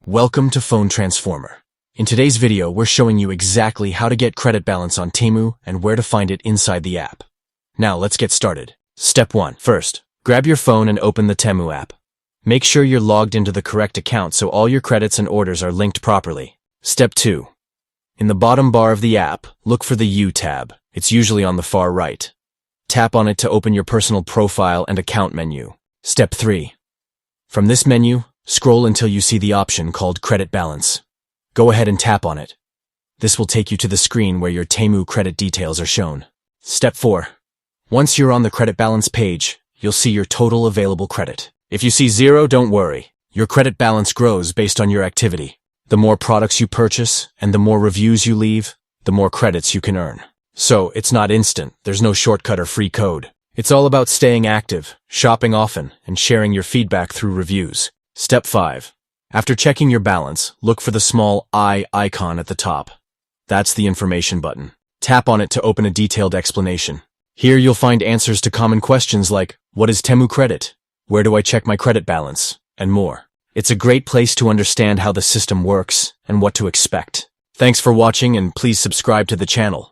Welcome to Phone Transformer. In today's video, we're showing you exactly how to get credit balance on Temu and where to find it inside the app. Now let's get started. Step 1. First, grab your phone and open the Temu app. Make sure you're logged into the correct account so all your credits and orders are linked properly. Step 2. In the bottom bar of the app, look for the U tab. It's usually on the far right. Tap on it to open your personal profile and account menu. Step 3. From this menu, scroll until you see the option called Credit Balance. Go ahead and tap on it. This will take you to the screen where your Temu credit details are shown. Step 4. Once you're on the credit balance page, you'll see your total available credit. If you see 0, don't worry. Your credit balance grows based on your activity. The more products you purchase and the more reviews you leave, the more credits you can earn. So, it's not instant. There's no shortcut or free code. It's all about staying active, shopping often, and sharing your feedback through reviews. Step 5. After checking your balance, look for the small I icon at the top. That's the information button. Tap on it to open a detailed explanation. Here you'll find answers to common questions like, what is Temu credit? Where do I check my credit balance? And more. It's a great place to understand how the system works and what to expect. Thanks for watching and please subscribe to the channel.